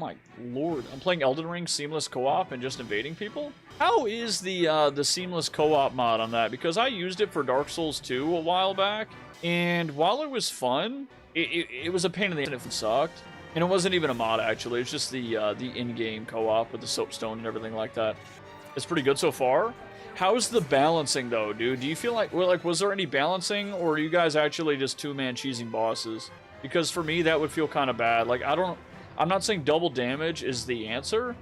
my lord. I'm playing Elden Ring seamless co-op and just invading people? How is the seamless co-op mod on that? Because I used it for Dark Souls 2 a while back, and while it was fun, it was a pain in the ass if it sucked. And it wasn't even a mod, actually. It's just the in-game co-op with the soapstone and everything like that. It's pretty good so far. How's the balancing, though, dude? Do you feel like, well, was there any balancing, or are you guys actually just two-man cheesing bosses? Because for me, that would feel kind of bad. Like, I'm not saying double damage is the answer,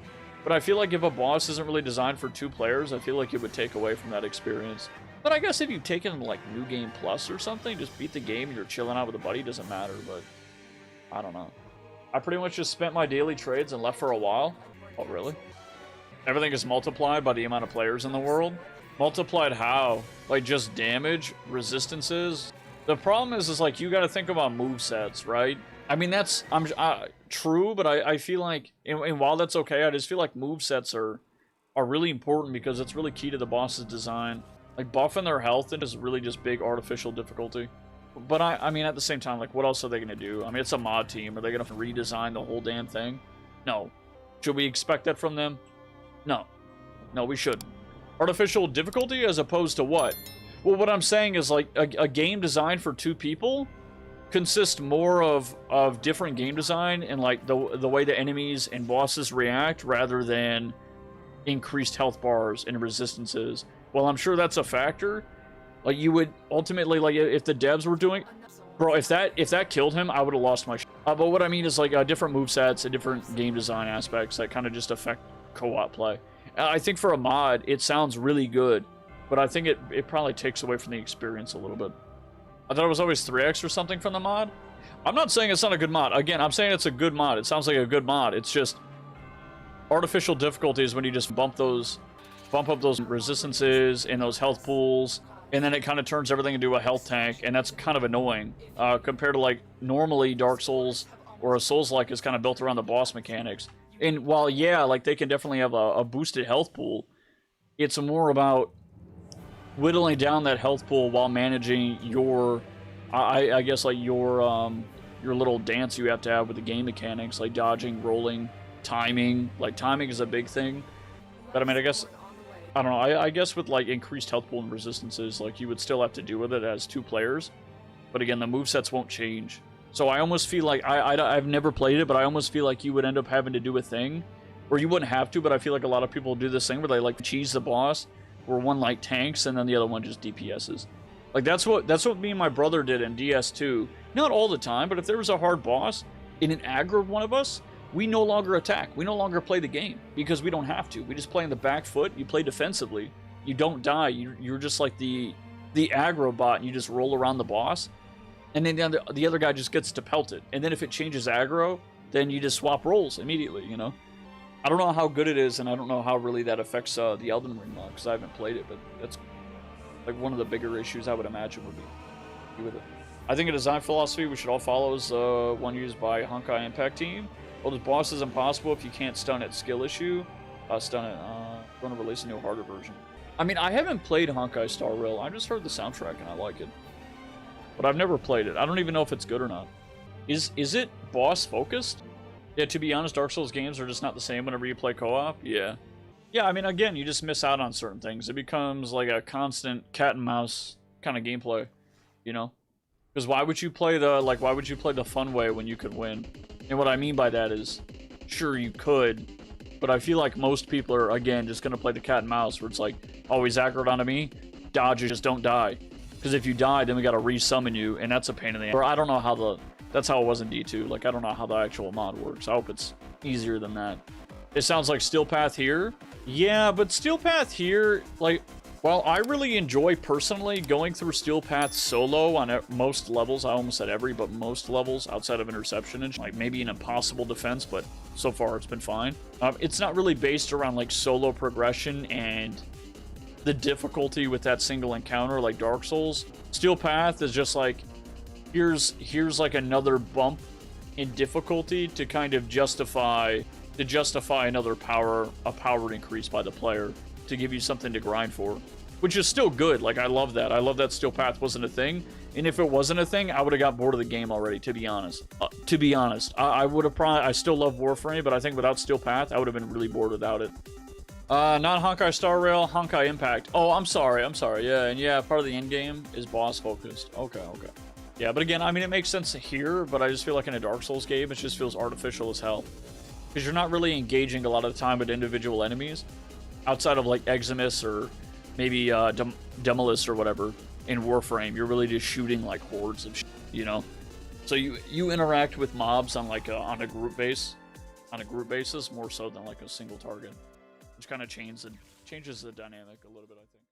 but I feel like if a boss isn't really designed for 2 players, I feel like it would take away from that experience. But I guess if you take it in, like, New Game Plus or something, just beat the game and you're chilling out with a buddy, doesn't matter, but I don't know. I pretty much just spent my daily trades and left for a while. Oh, really? Everything is multiplied by the amount of players in the world. Multiplied how? Like, just damage? Resistances? The problem is like, you gotta think about movesets, right? I mean, that's true, but I feel like, and while that's okay, I just feel like movesets are really important because it's really key to the boss's design. Like, buffing their health is really just big artificial difficulty. But I mean, at the same time, like, what else are they gonna do? I mean, it's a mod team. Are they gonna redesign the whole damn thing? No. Should we expect that from them? No. No, we shouldn't. Artificial difficulty as opposed to what? Well, what I'm saying is, like, a game designed for 2 people consists more of different game design and, like, the way the enemies and bosses react rather than increased health bars and resistances. Well, I'm sure that's a factor. Like, you would ultimately, like, if the devs were doing... Bro, if that killed him, I would have lost my shit. But what I mean is, like, different movesets and different game design aspects that kind of just affect co-op play. I think for a mod, it sounds really good, but I think it probably takes away from the experience a little bit. I thought it was always 3x or something from the mod. I'm not saying it's not a good mod. Again, I'm saying it's a good mod. It sounds like a good mod. It's just artificial difficulties when you just bump up those resistances and those health pools, and then it kind of turns everything into a health tank, and that's kind of annoying compared to, like, normally Dark Souls or a Souls-like is kind of built around the boss mechanics. And while, yeah, like, they can definitely have a boosted health pool, it's more about whittling down that health pool while managing your, I guess, like, your little dance you have to have with the game mechanics, like dodging, rolling, timing. Like, timing is a big thing. But, I mean, I guess, I don't know, I guess with, like, increased health pool and resistances, like, you would still have to deal with it as 2 players. But, again, the movesets won't change. So I almost feel like, I've never played it, but I almost feel like you would end up having to do a thing, or you wouldn't have to, but I feel like a lot of people do this thing where they, like, cheese the boss, where one, like, tanks, and then the other one just DPSs. Like, that's what me and my brother did in DS2. Not all the time, but if there was a hard boss, and it aggroed one of us, we no longer attack. We no longer play the game, because we don't have to. We just play on the back foot, you play defensively. You don't die, you're just like the aggro bot, and you just roll around the boss. And then the other guy just gets to pelt it. And then if it changes aggro, then you just swap roles immediately, you know? I don't know how good it is, and I don't know how really that affects the Elden Ring mod, because I haven't played it, but that's like one of the bigger issues I would imagine would be with it. I think a design philosophy we should all follow is one used by Honkai Impact Team. Well, the boss is impossible if you can't stun it. Skill issue. Stun it. Going to release a new harder version. I mean, I haven't played Honkai Star Rail. I just heard the soundtrack, and I like it. But I've never played it. I don't even know if it's good or not. Is it boss focused? Yeah, to be honest, Dark Souls games are just not the same whenever you play co-op. Yeah. Yeah, I mean, again, you just miss out on certain things. It becomes like a constant cat and mouse kind of gameplay, you know? Because why would you play the fun way when you could win? And what I mean by that is, sure, you could, but I feel like most people are, again, just going to play the cat and mouse, where it's like, always aggroed onto me, dodge, just don't die. Because if you die, then we gotta re-summon you, and that's a pain in the ass. Or I don't know how that's how it was in D2. Like, I don't know how the actual mod works. I hope it's easier than that. It sounds like Steel Path here. Yeah, but Steel Path here, like, while I really enjoy, personally, going through Steel Path solo on most levels, I almost said every, but most levels outside of Interception, and like maybe an impossible defense, but so far it's been fine. It's not really based around, like, solo progression and the difficulty with that single encounter like Dark Souls. Steel Path is just like, here's like another bump in difficulty to kind of justify another power increase by the player, to give you something to grind for. which is still good. Like, I love that. I love that Steel Path wasn't a thing. And if it wasn't a thing, I would have got bored of the game already, to be honest. I would have probably... I still love Warframe, but I think without Steel Path, I would have been really bored without it. Not Honkai Star Rail, Honkai Impact. Oh, I'm sorry. Yeah, and yeah, part of the end game is boss focused. Okay. Yeah, but again, I mean, it makes sense here, but I just feel like in a Dark Souls game, it just feels artificial as hell. Because you're not really engaging a lot of the time with individual enemies, outside of, like, Eximus or maybe Demolus or whatever in Warframe. You're really just shooting, like, hordes of shit, you know? So you interact with mobs on, like, on a group basis more so than, like, a single target. Which kind of changes the dynamic a little bit, I think.